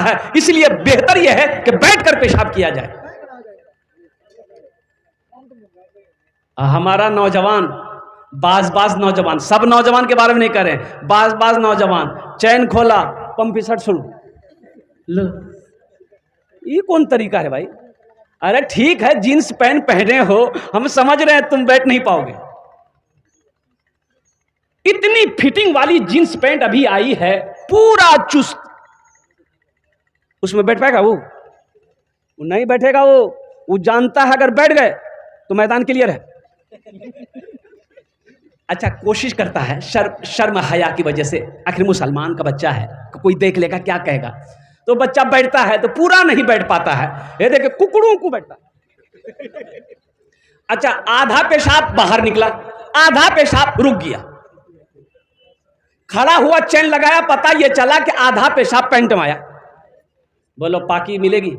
है, इसलिए बेहतर यह है कि बैठकर पेशाब किया जाए। हमारा नौजवान, बाज नौजवान, सब नौजवान के बारे में नहीं करें, बाज नौजवान चैन खोला, पंप शर्ट शुरू, ये कौन तरीका है भाई? अरे ठीक है, जींस पैंट पहने हो, हम समझ रहे हैं तुम बैठ नहीं पाओगे। इतनी फिटिंग वाली जींस पैंट अभी आई है, पूरा चुस्त, उसमें बैठ पाएगा वो नहीं बैठेगा। वो जानता है अगर बैठ गए तो मैदान क्लियर है। अच्छा, कोशिश करता है, शर्म हया की वजह से, आखिर मुसलमान का बच्चा है, कोई देख लेगा क्या कहेगा, तो बच्चा बैठता है तो पूरा नहीं बैठ पाता है, ये देखे कुकड़ों को बैठता। अच्छा, आधा पेशाब बाहर निकला, आधा पेशाब रुक गया, खड़ा हुआ, चैन लगाया, पता ये चला कि आधा पेशाब पैंट में आया। बोलो पाकी मिलेगी?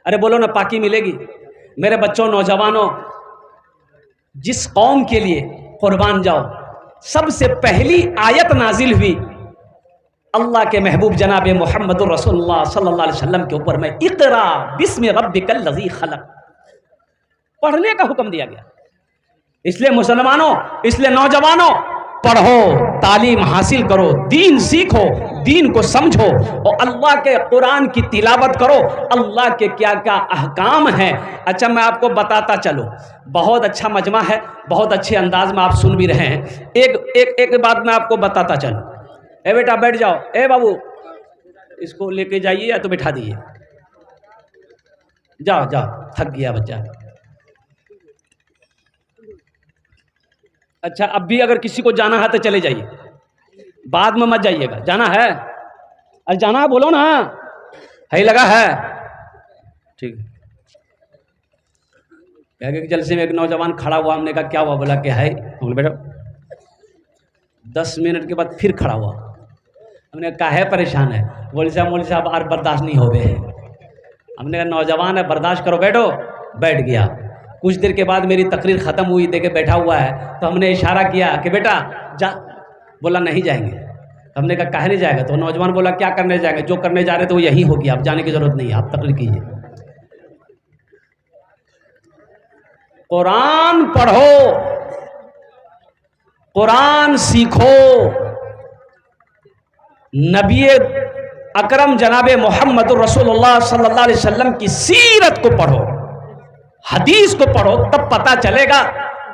अरे बोलो ना, पाकी मिलेगी? मेरे बच्चों, नौजवानों, जिस कौम के लिए कुर्बान जाओ, सबसे पहली आयत नाजिल हुई अल्लाह के महबूब जनाब मोहम्मदुर रसूलुल्लाह सल्लल्लाहु अलैहि वसल्लम के ऊपर में, इक़रा बिस्मि रब्बिकल लज़ी खलक़, पढ़ने का हुक्म दिया गया। इसलिए मुसलमानों, इसलिए नौजवानों, पढ़ो, तालीम हासिल करो, दीन सीखो, दीन को समझो और अल्लाह के कुरान की तिलावत करो, अल्लाह के क्या क्या अहकाम हैं। अच्छा, मैं आपको बताता चलूं, बहुत अच्छा मजमा है, बहुत अच्छे अंदाज में आप सुन भी रहे हैं। एक बात मैं आपको बताता चलूं। ए बेटा बैठ जाओ, ए बाबू इसको लेके जाइए या तो बैठा दीजिए, जाओ जाओ, थक गया बच्चा। अच्छा, अब भी अगर किसी को जाना है तो चले जाइए, बाद में मत जाइएगा। जाना है? अरे जाना है, बोलो ना, है लगा है? ठीक है। कह गए कि जलसे में एक नौजवान खड़ा हुआ, हमने कहा क्या हुआ? बोला कि है। बोले बेटा, 10 मिनट के बाद फिर खड़ा हुआ, हमने कहा है परेशान है? बोले साहब और बर्दाश्त नहीं हो गए। हमने कहा नौजवान है, बर्दाश्त करो, बैठो। बैठ गया। कुछ देर के बाद मेरी तकरीर ख़त्म हुई, देखे बैठा हुआ है, तो हमने इशारा किया कि बेटा जा। बोला नहीं जाएंगे। हमने कहा काहे नहीं जाएगा? तो नौजवान बोला क्या करने जाएंगे? जो करने जा रहे थे वो यही होगी, आप जाने की ज़रूरत नहीं है, आप तकरीर कीजिए। कुरान पढ़ो, कुरान सीखो, नबी अकरम जनाब मोहम्मद रसूलुल्लाह सल्लल्लाहु अलैहि वसल्लम की सीरत को पढ़ो, हदीस को पढ़ो, तब पता चलेगा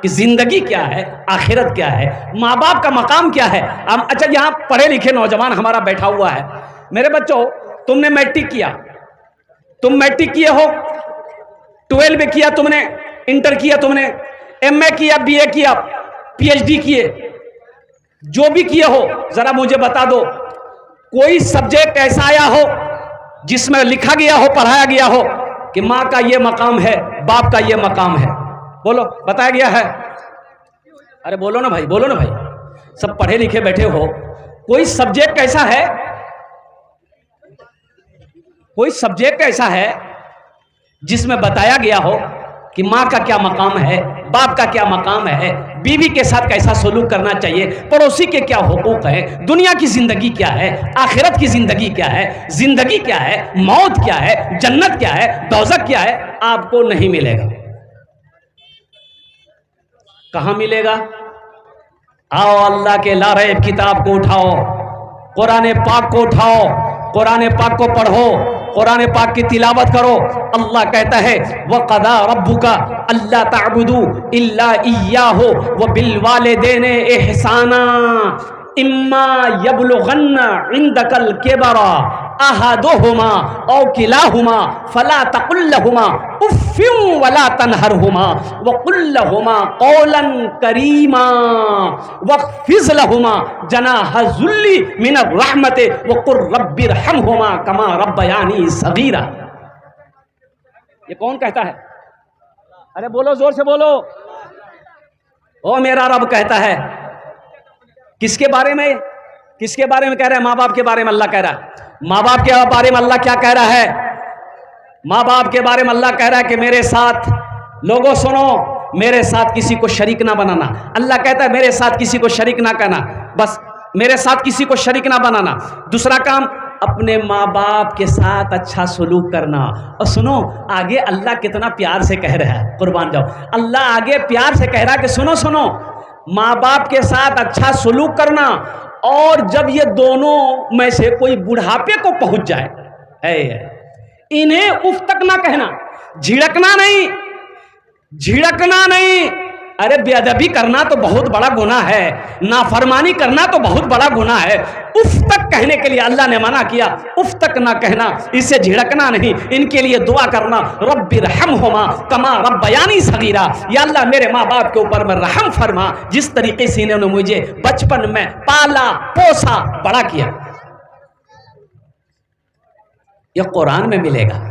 कि जिंदगी क्या है, आखिरत क्या है, माँ बाप का मकाम क्या है। अच्छा, यहाँ पढ़े लिखे नौजवान हमारा बैठा हुआ है। मेरे बच्चों, तुमने मैट्रिक किया, तुम मैट्रिक किए हो, 12 किया तुमने, इंटर किया तुमने, MA किया, BA किया, PhD किए, जो भी किए हो, जरा मुझे बता दो, कोई सब्जेक्ट ऐसा आया हो जिसमें लिखा गया हो, पढ़ाया गया हो कि माँ का ये मकाम है, बाप का ये मकाम है? बोलो, बताया गया है? अरे बोलो ना भाई, बोलो ना भाई, सब पढ़े लिखे बैठे हो, कोई सब्जेक्ट ऐसा है, कोई सब्जेक्ट ऐसा है जिसमें बताया गया हो कि माँ का क्या मकाम है, बाप का क्या मकाम है, बीवी के साथ कैसा सलूक करना चाहिए, पड़ोसी के क्या हुकूक है, दुनिया की जिंदगी क्या है, आखिरत की जिंदगी क्या है, जिंदगी क्या है, मौत क्या है, जन्नत क्या है, दोज़ख क्या है? आपको नहीं मिलेगा। कहां मिलेगा? आओ अल्लाह के लारैब किताब को उठाओ, कुरान पाक को उठाओ, कुरान पाक को पढ़ो, कुरान पाक की तिलावत करो। अल्लाह कहता है वक़दा रब्बुका अल्ला ताबुदू इल्ला इय्याहु व बिल वालिदैनि इहसाना इम्मा यबलुगन्ना इंदकल किबरा अहदुहुमा औ किलाहुमा फला तकुल लहुमा उफ़्फ़िन वला तनहरहुमा व कुल लहुमा क़ौलन करीमा वख़्फ़िज़ लहुमा जनाह ज़ुल्ली मिनर रहमति व क़ुल रब्बिरहमहुमा कमा रब्बयानी सगीरा। ये कौन कहता है? अरे बोलो, जोर से बोलो। ओ मेरा रब कहता है। किसके बारे में? किसके बारे में कह रहा है? माँ बाप के बारे में अल्लाह कह रहा है। माँ बाप के बारे में अल्लाह क्या कह रहा है? माँ बाप के बारे में अल्लाह कह रहा है कि मेरे साथ, लोगों सुनो, मेरे साथ किसी को शरीक ना बनाना। अल्लाह कहता है मेरे साथ किसी को शरीक ना करना, बस मेरे साथ किसी को शरीक ना बनाना। दूसरा काम, अपने माँ बाप के साथ अच्छा सलूक करना। और सुनो आगे अल्लाह कितना प्यार से कह रहा है, कुर्बान जाओ, अल्लाह आगे प्यार से कह रहा है कि सुनो सुनो, माँ बाप के साथ अच्छा सलूक करना, और जब ये दोनों में से कोई बुढ़ापे को पहुंच जाए, इन्हें उफ तक ना कहना, झिड़कना नहीं, झिड़कना नहीं। अरे बेअदबी करना तो बहुत बड़ा गुनाह है, नाफरमानी करना तो बहुत बड़ा गुनाह है। उफ तक कहने के लिए अल्लाह ने मना किया, उफ तक ना कहना, इससे झिड़कना नहीं, इनके लिए दुआ करना, रब्बिरहमहुमा कमा रब्बयानी सगीरा, या अल्लाह मेरे माँ बाप के ऊपर में रहम फरमा, जिस तरीके से इन्होंने मुझे बचपन में पाला पोसा बड़ा किया। यह कुरान में मिलेगा।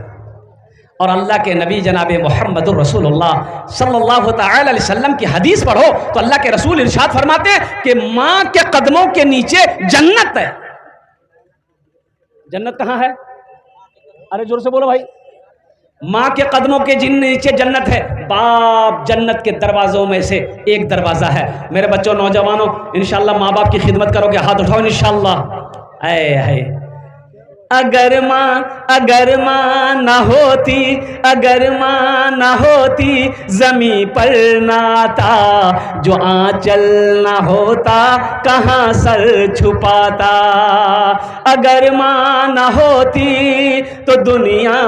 और अल्लाह के नबी जनाब मोहम्मद रसूलुल्लाह सल्लल्लाहु तआला अलैहि वसल्लम की हदीस पढ़ो तो अल्लाह के रसूल इरशाद फरमाते हैं कि माँ के कदमों के नीचे जन्नत है। जन्नत कहाँ है? अरे जोर से बोलो भाई। माँ के कदमों के नीचे जन्नत है। बाप जन्नत के दरवाजों में से एक दरवाजा है। मेरे बच्चों नौजवानों, इंशाअल्लाह माँ बाप की खिदमत करोगे, हाथ उठाओ इंशाअल्लाह। आए अगर माँ ना होती, अगर माँ ना होती ज़मीं पर नाता, जो आंचल ना होता कहाँ सर छुपाता। अगर माँ ना होती तो दुनिया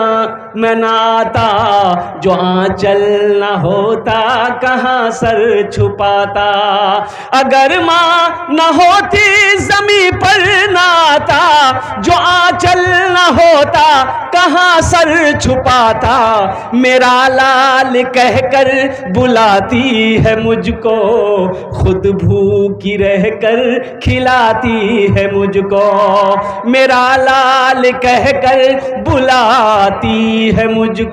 में नाता, जो आंचल ना होता कहाँ सर छुपाता। अगर माँ ना होती ज़मीं पर नाता, जो आंचल न होता कहाँ सर छुपाता। मेरा लाल कहकर बुलाती है मुझको, खुद भूखी रहकर खिलाती है मुझको। मेरा लाल कहकर बुलाती है मुझको।